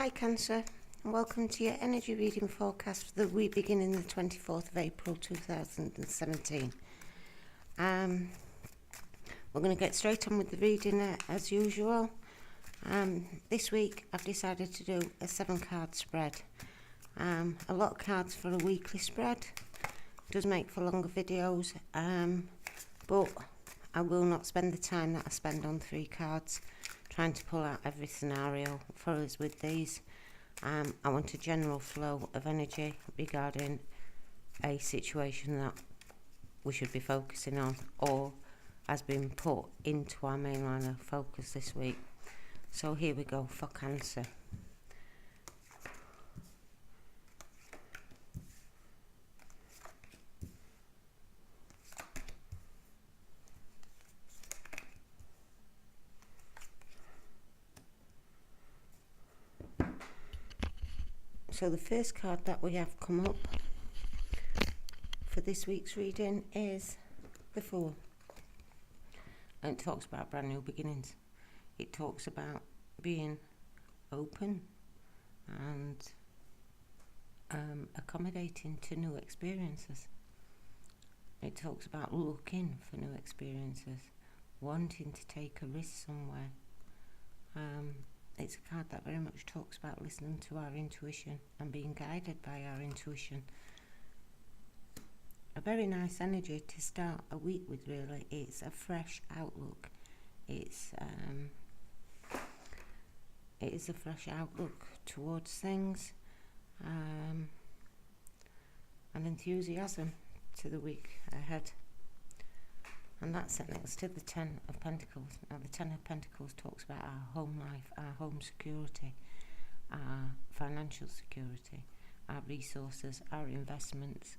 Hi Cancer, and welcome to your energy reading forecast for the week beginning the 24th of April 2017. We're going to get straight on with the reading as usual. This week I've decided to do a 7-card spread. A lot of cards for a weekly spread. Does make for longer videos, but I will not spend the time that I spend on 3 cards trying to pull out every scenario for us with these. I want a general flow of energy regarding a situation that we should be focusing on or has been put into our main line of focus this week. So here we go for Cancer. So the first card that we have come up for this week's reading is the Fool. And it talks about brand new beginnings. It talks about being open and accommodating to new experiences. It talks about looking for new experiences, wanting to take a risk somewhere. It's a card that very much talks about listening to our intuition and being guided by our intuition. A very nice energy to start a week with, really. It's a fresh outlook. It is a fresh outlook towards things, and enthusiasm to the week ahead. And that's it next to the 10 of Pentacles. Now the 10 of Pentacles talks about our home life, our home security, our financial security, our resources, our investments,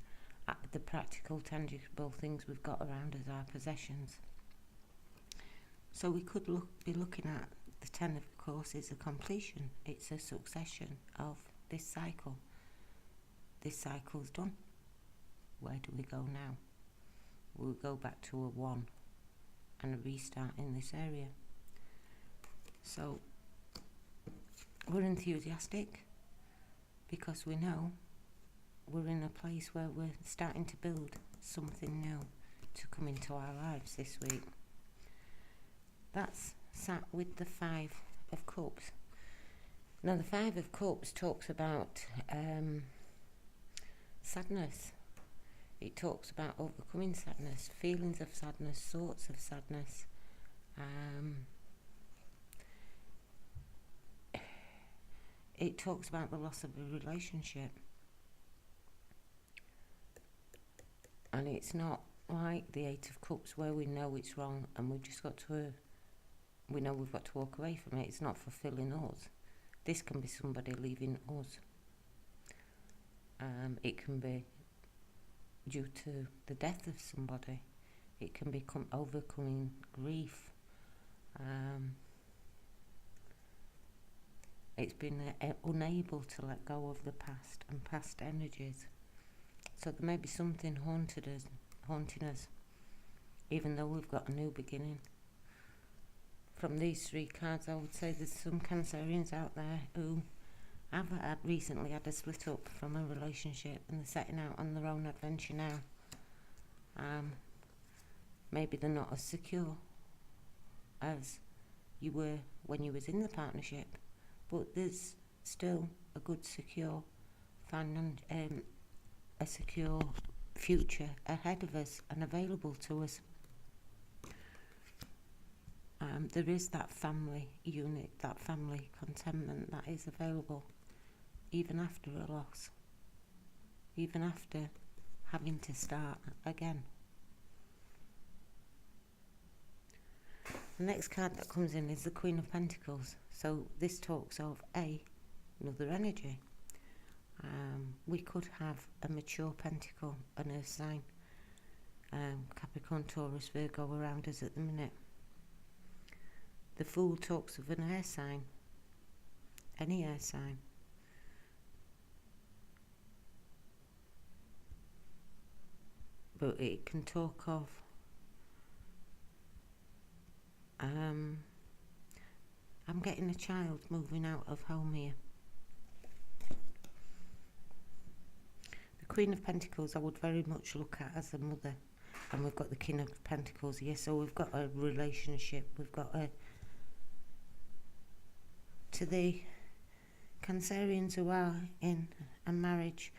the practical, tangible things we've got around us, our possessions. So we could be looking at the 10 of course is a completion. It's a succession of this cycle. This cycle's done. Where do we go now? We'll go back to a 1 and a restart in this area. So we're enthusiastic because we know we're in a place where we're starting to build something new to come into our lives this week. That's sat with the 5 of Cups. Now the 5 of Cups talks about sadness. It talks about overcoming sadness, feelings of sadness, thoughts of sadness. It talks about the loss of a relationship. And it's not like the 8 of Cups where we know it's wrong and we've just got to, we know we've got to walk away from it. It's not fulfilling us. This can be somebody leaving us. It can be due to the death of somebody. It can become overcoming grief. It's been unable to let go of the past and past energies. So there may be something haunting us, even though we've got a new beginning. From these 3 cards, I would say there's some Cancerians out there who have recently had a split up from a relationship and they're setting out on their own adventure now. Maybe they're not as secure as you were when you was in the partnership, but there's still a good secure a secure future ahead of us and available to us. There is that family unit, that family contentment that is available even after a loss, even after having to start again. The next card that comes in is the Queen of Pentacles. So this talks of another energy. We could have a mature pentacle, an earth sign, Capricorn, Taurus, Virgo around us at the minute. The Fool talks of an air sign, any air sign. But it can talk of I'm getting a child moving out of home here. Queen of Pentacles I would very much look at as a mother. And we've got the King of Pentacles here, so we've got a relationship. We've got a... To the Cancerians who are in a marriage,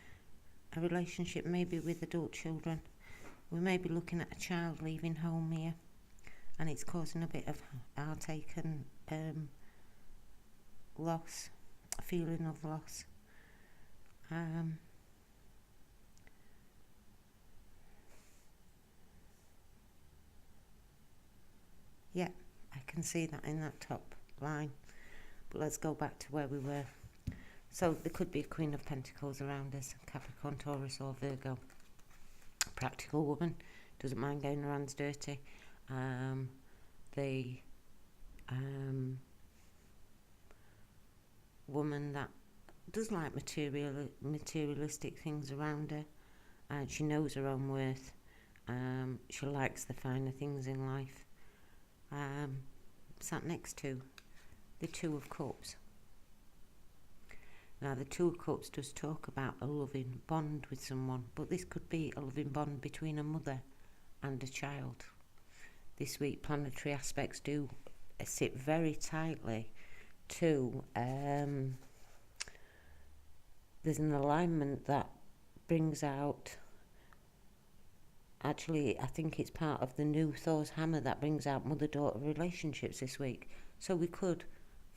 a relationship maybe with adult children, we may be looking at a child leaving home here, and it's causing a bit of heartache and loss, a feeling of loss. Yeah, I can see that in that top line. But let's go back to where we were. So there could be a Queen of Pentacles around us, Capricorn, Taurus or Virgo. A practical woman, doesn't mind getting her hands dirty. The woman that does like materialistic things around her. She knows her own worth. She likes the finer things in life. Sat next to the Two of Cups. Now the Two of Cups does talk about a loving bond with someone, but this could be a loving bond between a mother and a child. This week planetary aspects do sit very tightly to there's an alignment that brings out, actually I think it's part of the new Thor's hammer that brings out mother-daughter relationships this week. So we could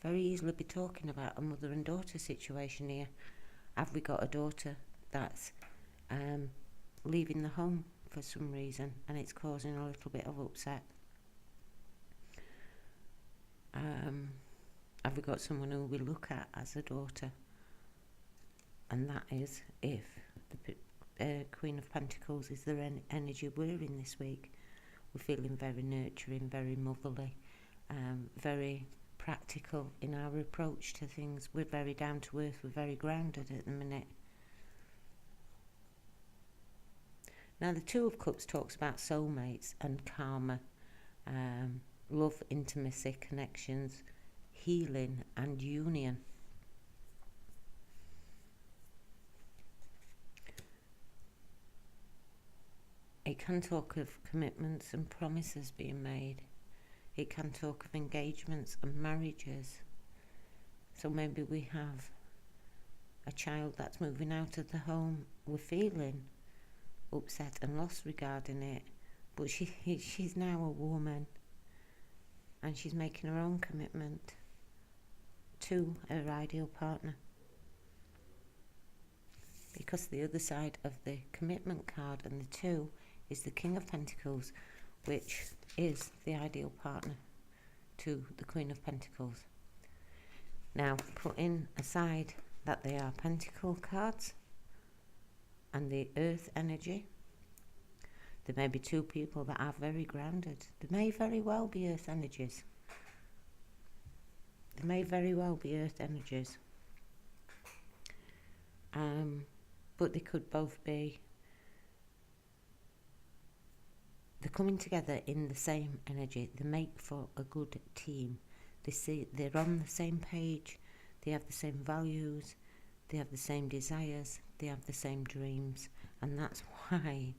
very easily be talking about a mother and daughter situation here. Have we got a daughter that's leaving the home for some reason and it's causing a little bit of upset? Have we got someone who we look at as a daughter? And that is if the Queen of Pentacles is the energy we're in this week. We're feeling very nurturing, very motherly, very practical in our approach to things. We're very down to earth, we're very grounded at the minute. Now the Two of Cups talks about soulmates and karma, love, intimacy, connections, healing and union. It can talk of commitments and promises being made. It can talk of engagements and marriages. So maybe we have a child that's moving out of the home. We're feeling upset and lost regarding it, but she's now a woman and she's making her own commitment to her ideal partner. Because the other side of the commitment card and the two is the King of Pentacles, which is the ideal partner to the Queen of Pentacles. Now, putting aside that they are Pentacle cards and the Earth energy, there may be two people that are very grounded. There may very well be Earth energies. There may very well be Earth energies. But they could both be... They're coming together in the same energy. They make for a good team. They're on the same page. They have the same values. They have the same desires. They have the same dreams. And that's why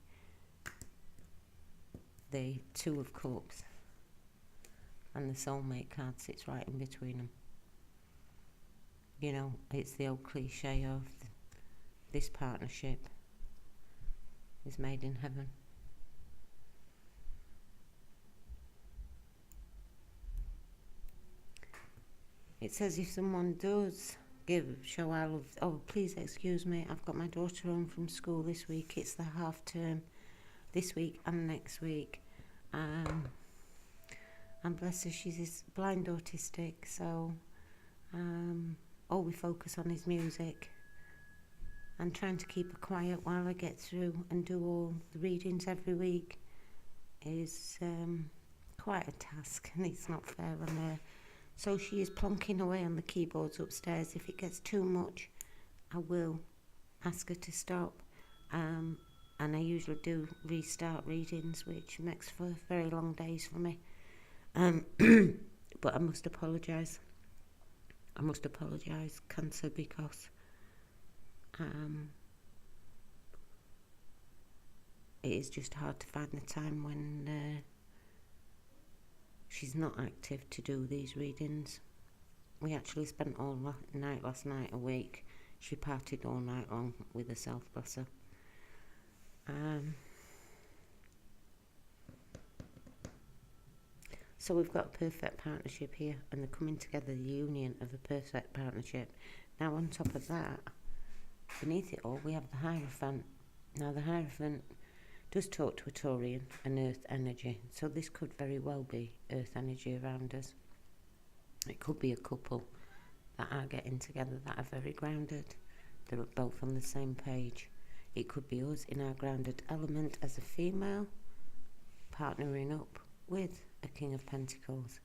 the Two of Cups and the soulmate card sits right in between them. You know, it's the old cliche of this partnership is made in heaven. It says if someone does show our love, oh please excuse me, I've got my daughter home from school this week. It's the half term this week and next week. And bless her, she's blind autistic, so all we focus on is music. And trying to keep her quiet while I get through and do all the readings every week is quite a task, and it's not fair on her. So she is plonking away on the keyboards upstairs. If it gets too much, I will ask her to stop. And I usually do restart readings, which makes for very long days for me. But I must apologise. I must apologise, Cancer, because it is just hard to find the time when she's not active to do these readings. We actually spent all night last night awake. She partied all night long with herself, bless her. So we've got a perfect partnership here, and they're coming together, the union of a perfect partnership. Now on top of that, beneath it all, we have the Hierophant. Now the Hierophant does talk to a Taurian, an earth energy, so this could very well be earth energy around us. It could be a couple that are getting together that are very grounded. They're both on the same page. It could be us in our grounded element as a female, partnering up with a King of Pentacles,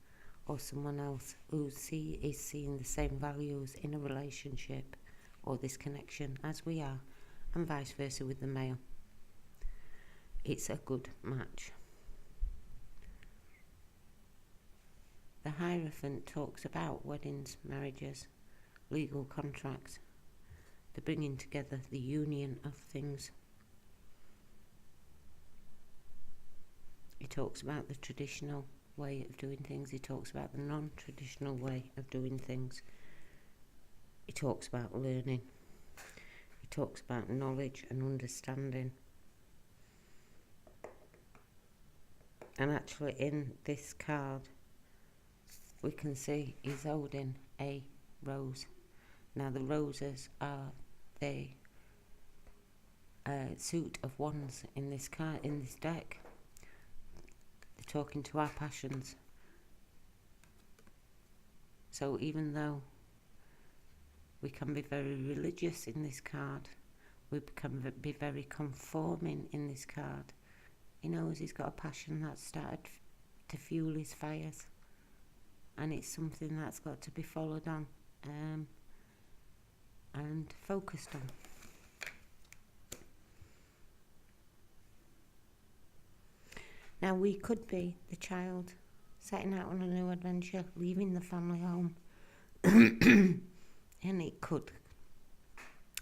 or someone else who is seeing the same values in a relationship or this connection as we are, and vice versa with the male. It's a good match. The Hierophant talks about weddings, marriages, legal contracts, the bringing together, the union of things. He talks about the traditional way of doing things. He talks about the non-traditional way of doing things. He talks about learning. He talks about knowledge and understanding. And actually in this card, we can see he's holding a rose. Now the roses are the suit of wands in this card, in this deck. They're talking to our passions. So even though we can be very religious in this card, we can be very conforming in this card. He knows he's got a passion that's started to fuel his fires, and it's something that's got to be followed on and focused on. Now we could be the child setting out on a new adventure, leaving the family home. And it could,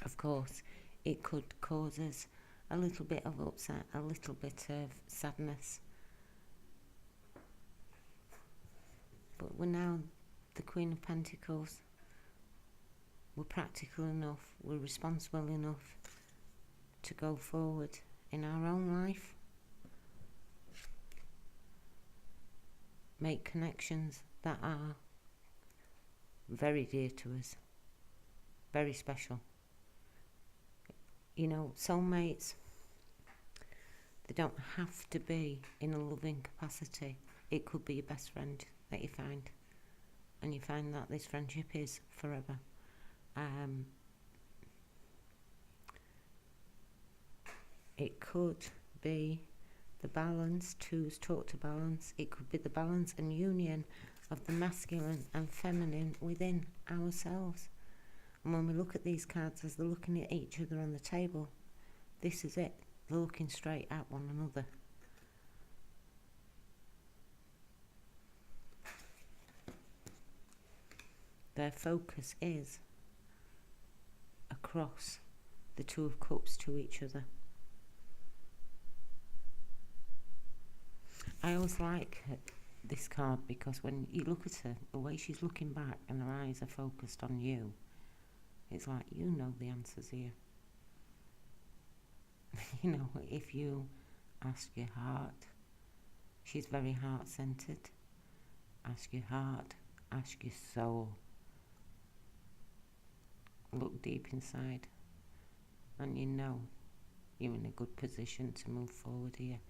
of course, it could cause us a little bit of upset, a little bit of sadness. But we're now the Queen of Pentacles. We're practical enough, we're responsible enough to go forward in our own life. Make connections that are very dear to us, very special. You know, soulmates, they don't have to be in a loving capacity. It could be your best friend that you find, and you find that this friendship is forever. It could be the balance, twos talk to balance. It could be the balance and union of the masculine and feminine within ourselves. And when we look at these cards as they're looking at each other on the table, this is it. They're looking straight at one another. Their focus is across the Two of Cups to each other. I always like this card because when you look at her, the way she's looking back and her eyes are focused on you, it's like, you know the answers here. You know, if you ask your heart, she's very heart-centered. Ask your heart, ask your soul. Look deep inside, and you know you're in a good position to move forward here.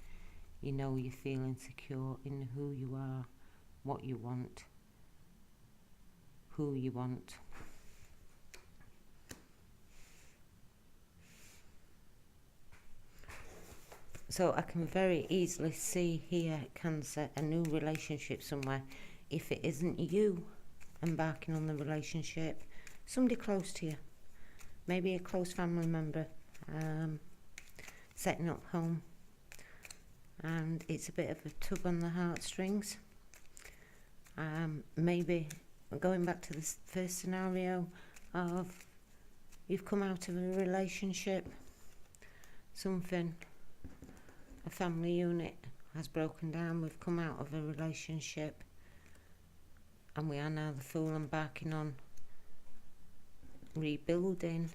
You know you're feeling secure in who you are, what you want, who you want. So I can very easily see here, Cancer, a new relationship somewhere. If it isn't you embarking on the relationship, somebody close to you, maybe a close family member, setting up home, and it's a bit of a tug on the heartstrings. Maybe going back to this first scenario of you've come out of a relationship, something A family unit has broken down. We've come out of a relationship and we are now the Fool embarking on rebuilding.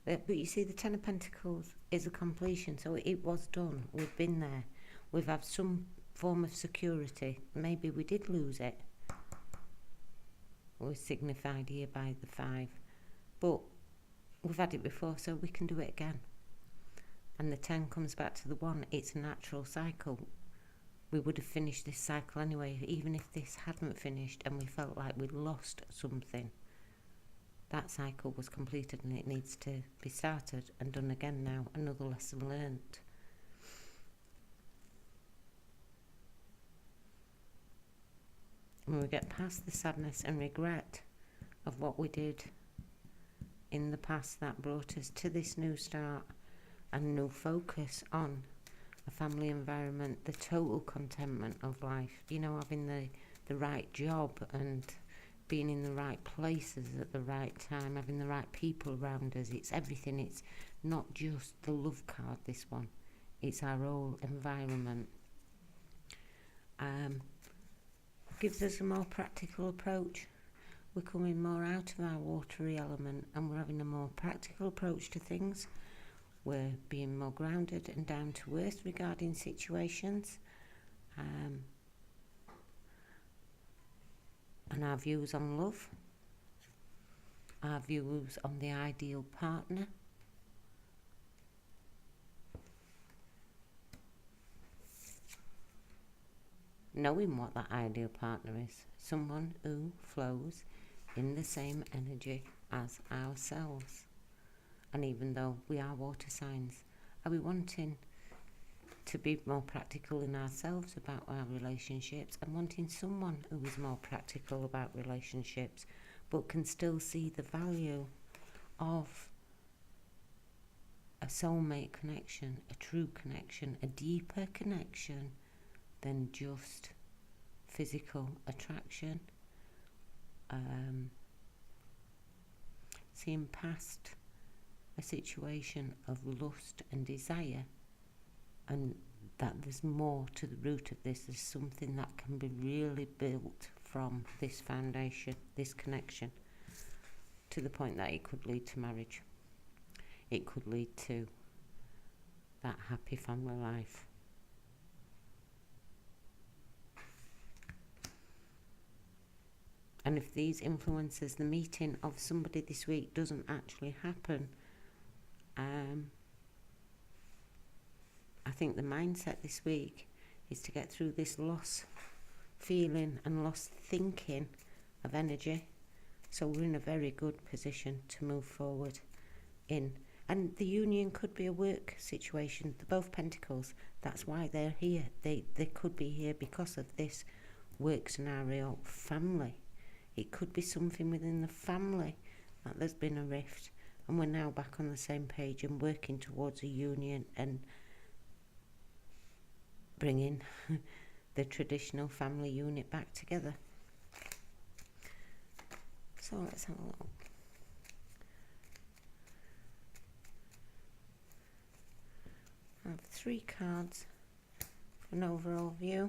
But you see, the Ten of Pentacles is a completion, so it was done. We've been there. We've had some form of security. Maybe we did lose it. We're signified here by the 5. But we've had it before, so we can do it again. And the 10 comes back to the 1. It's a natural cycle. We would have finished this cycle anyway, even if this hadn't finished and we felt like we'd lost something. That cycle was completed and it needs to be started and done again now. Another lesson learnt. When we get past the sadness and regret of what we did in the past, that brought us to this new start and new focus on a family environment, the total contentment of life, you know, having the right job and being in the right places at the right time, having the right people around us. It's everything. It's not just the love card, this one. It's our whole environment. Gives us a more practical approach. We're coming more out of our watery element and we're having a more practical approach to things. We're being more grounded and down to earth regarding situations. And our views on love, our views on the ideal partner, knowing what that ideal partner is, someone who flows in the same energy as ourselves. And even though we are water signs, are we wanting to be more practical in ourselves about our relationships and wanting someone who is more practical about relationships but can still see the value of a soulmate connection, a true connection, a deeper connection than just physical attraction, seeing past a situation of lust and desire, and that there's more to the root of this. There's something that can be really built from this foundation, this connection, to the point that it could lead to marriage. It could lead to that happy family life. And if these influences, the meeting of somebody this week doesn't actually happen, I think the mindset this week is to get through this loss feeling and loss thinking of energy. So we're in a very good position to move forward in. And the union could be a work situation. The both pentacles, that's why they're here. They could be here because of this work scenario. Family. It could be something within the family that there's been a rift. And we're now back on the same page and working towards a union and bringing the traditional family unit back together. So let's have a look. I have 3 cards for an overall view.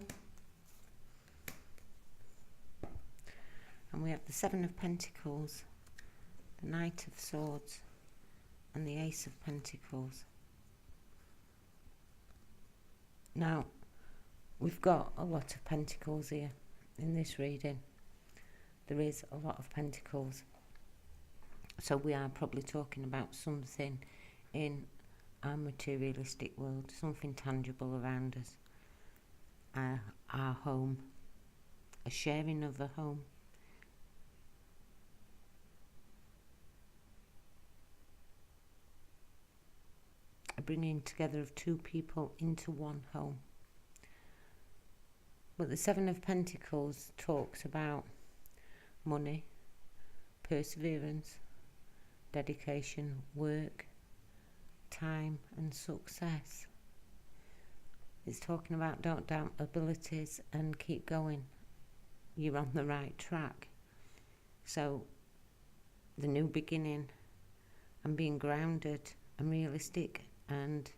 And we have the 7 of Pentacles, the Knight of Swords, and the Ace of Pentacles. Now, we've got a lot of pentacles here in this reading. There is a lot of pentacles. So we are probably talking about something in our materialistic world, something tangible around us. Our home, a sharing of a home. A bringing together of 2 people into one home. But the 7 of Pentacles talks about money, perseverance, dedication, work, time and success. It's talking about don't doubt abilities and keep going. You're on the right track. So the new beginning and being grounded and realistic and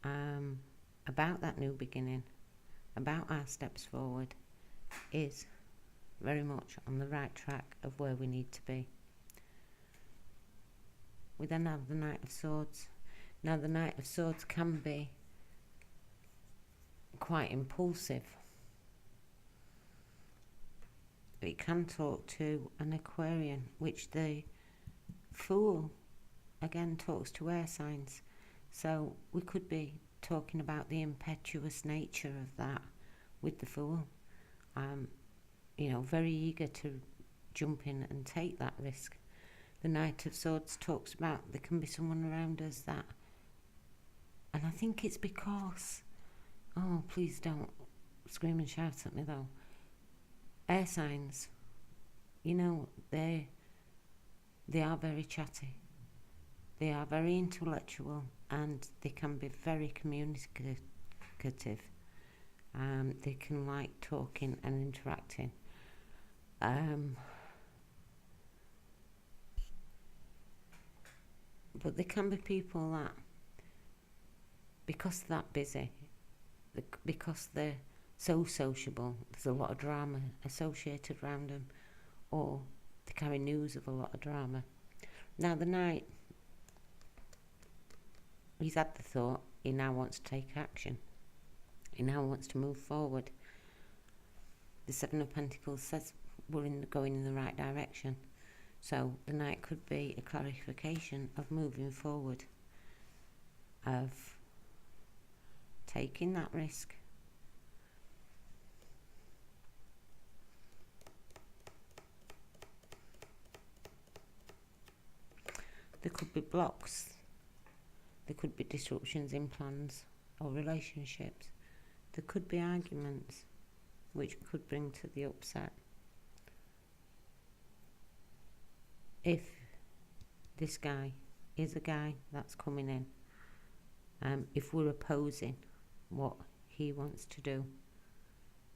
about that new beginning, about our steps forward, is very much on the right track of where we need to be. We then have the Knight of Swords. Now the Knight of Swords can be quite impulsive. It can talk to an Aquarian, which the Fool again talks to air signs. So we could be talking about the impetuous nature of that with the Fool. Very eager to jump in and take that risk. The Knight of Swords talks about there can be someone around us that, and I think it's because, oh, please don't scream and shout at me though, air signs, they are very chatty, they are very intellectual, and they can be very communicative. They can like talking and interacting. But there can be people that, because they're that busy, because they're so sociable, there's a lot of drama associated around them, or they carry news of a lot of drama. Now the Knight, he's had the thought, he now wants to take action. He now wants to move forward. The Seven of Pentacles says we're going in the right direction. So the Knight could be a clarification of moving forward, of taking that risk. There could be blocks. There could be disruptions in plans or relationships. There could be arguments which could bring to the upset. If this guy is a guy that's coming in, if we're opposing what he wants to do,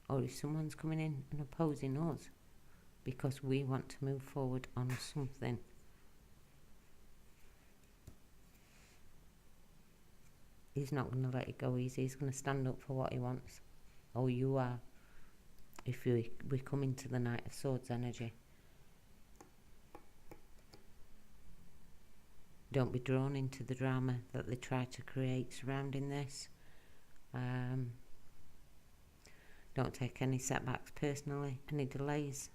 or if someone's coming in and opposing us because we want to move forward on something, he's not going to let it go easy. He's going to stand up for what he wants. Or you are, if we come into the Knight of Swords energy. Don't be drawn into the drama that they try to create surrounding this. Don't take any setbacks personally, any delays.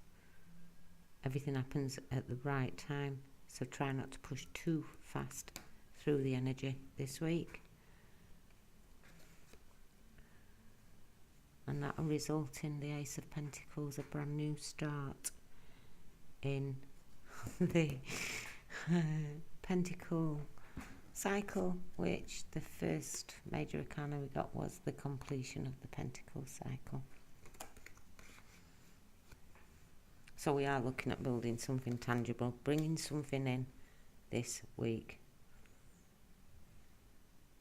Everything happens at the right time, so try not to push too fast through the energy this week. And that will result in the Ace of Pentacles, a brand new start in the Pentacle cycle, which the first major arcana we got was the completion of the Pentacle cycle. So we are looking at building something tangible, bringing something in this week.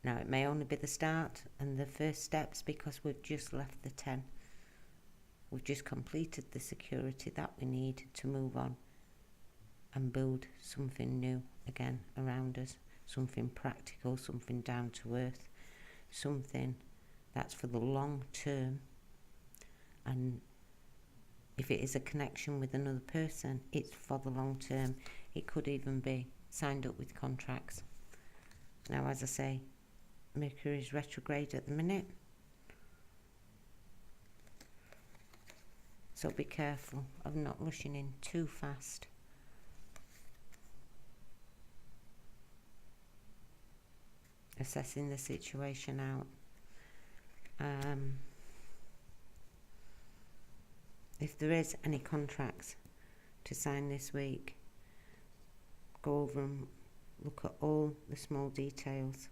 Now it may only be the start and the first steps, because we've just left the 10. We've just completed the security that we need to move on and build something new again around us, something practical, something down to earth, something that's for the long term. And if it is a connection with another person, it's for the long term. It could even be signed up with contracts. Now, as I say, Mercury is retrograde at the minute, so be careful of not rushing in too fast. Assessing the situation out. If there is any contracts to sign this week, go over and look at all the small details.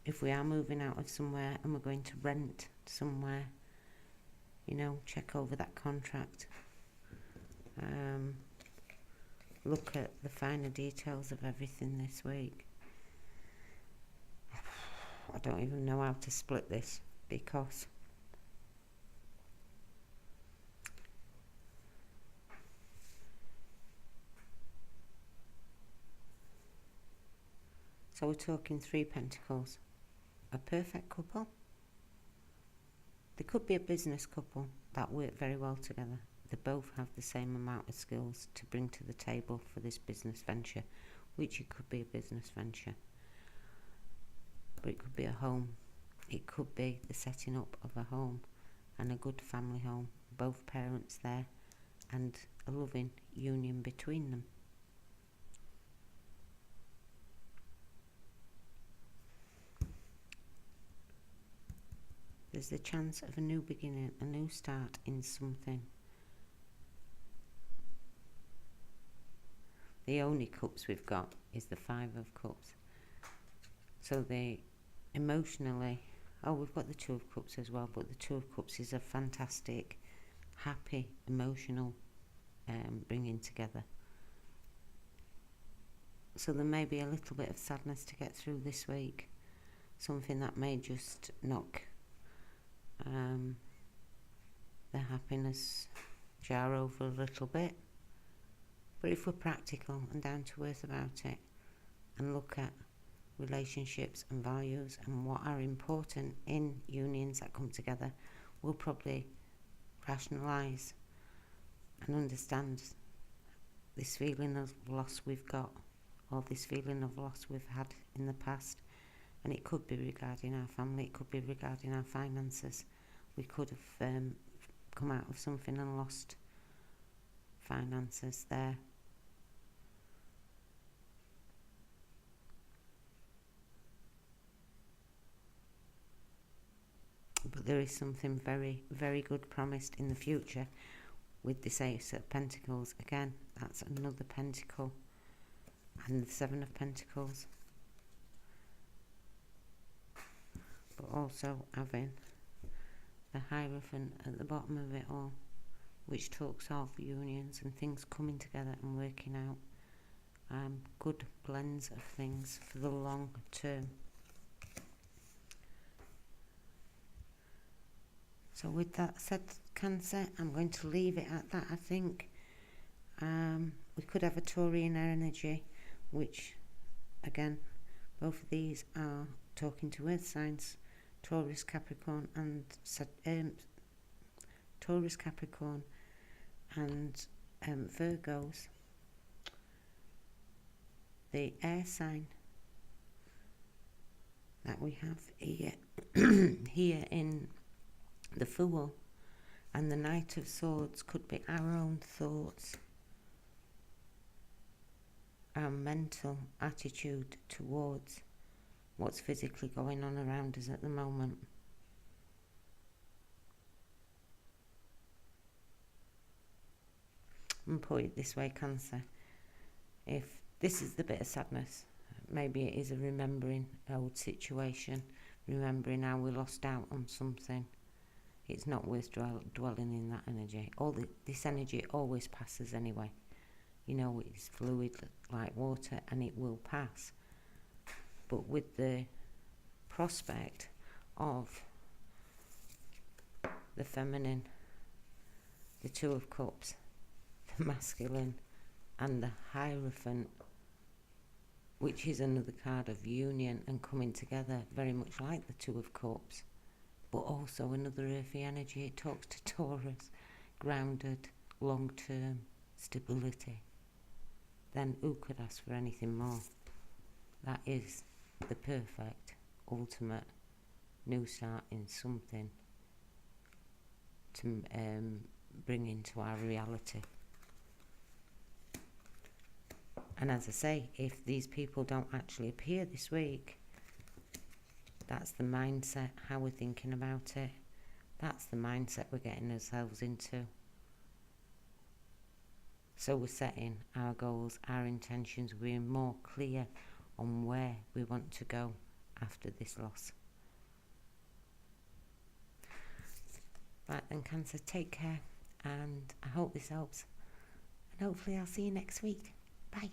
If we are moving out of somewhere and we're going to rent somewhere, check over that contract. Look at the finer details of everything this week. I don't even know how to split this, because So we're talking 3 pentacles. A perfect couple. They could be a business couple that work very well together. They both have the same amount of skills to bring to the table for this business venture, which it could be a business venture. But it could be a home. It could be the setting up of a home and a good family home. Both parents there and a loving union between them. There's the chance of a new beginning, a new start in something. The only cups we've got is the 5 of cups. So they emotionally, we've got the 2 of cups as well, but the 2 of cups is a fantastic, happy, emotional bringing together. So there may be a little bit of sadness to get through this week. Something that may just knock the happiness jar over a little bit. But if we're practical and down to earth about it and look at relationships and values and what are important in unions that come together, we'll probably rationalise and understand this feeling of loss we've got, or this feeling of loss we've had in the past. And it could be regarding our family, it could be regarding our finances. We could have come out of something and lost finances there. But there is something very, very good promised in the future with this Ace of Pentacles. Again, that's another pentacle. And the 7 of Pentacles. But also having the Hierophant at the bottom of it all, which talks of unions and things coming together and working out good blends of things for the long term. So with that said, Cancer, I'm going to leave it at that, I think. We could have a Taurian energy, which, again, both of these are talking to earth signs, Taurus, Capricorn, and Taurus, Capricorn, and Virgos. The air sign that we have here, here in the Fool and the Knight of Swords could be our own thoughts, our mental attitude towards what's physically going on around us at the moment. And put it this way, Cancer, if this is the bit of sadness, maybe it is a remembering old situation, remembering how we lost out on something. It's not worth dwelling in that energy. This energy always passes anyway. You know, it's fluid like water and it will pass. But with the prospect of the feminine, the 2 of Cups, the masculine, and the Hierophant, which is another card of union and coming together, very much like the 2 of Cups, but also another earthy energy. It talks to Taurus, grounded, long-term stability. Then who could ask for anything more? That is the perfect, ultimate new start in something to bring into our reality. And as I say, if these people don't actually appear this week, that's the mindset, how we're thinking about it. That's the mindset we're getting ourselves into. So we're setting our goals, our intentions, we're more clear on where we want to go after this loss. Right then, Cancer, take care, and I hope this helps. And hopefully I'll see you next week. Bye.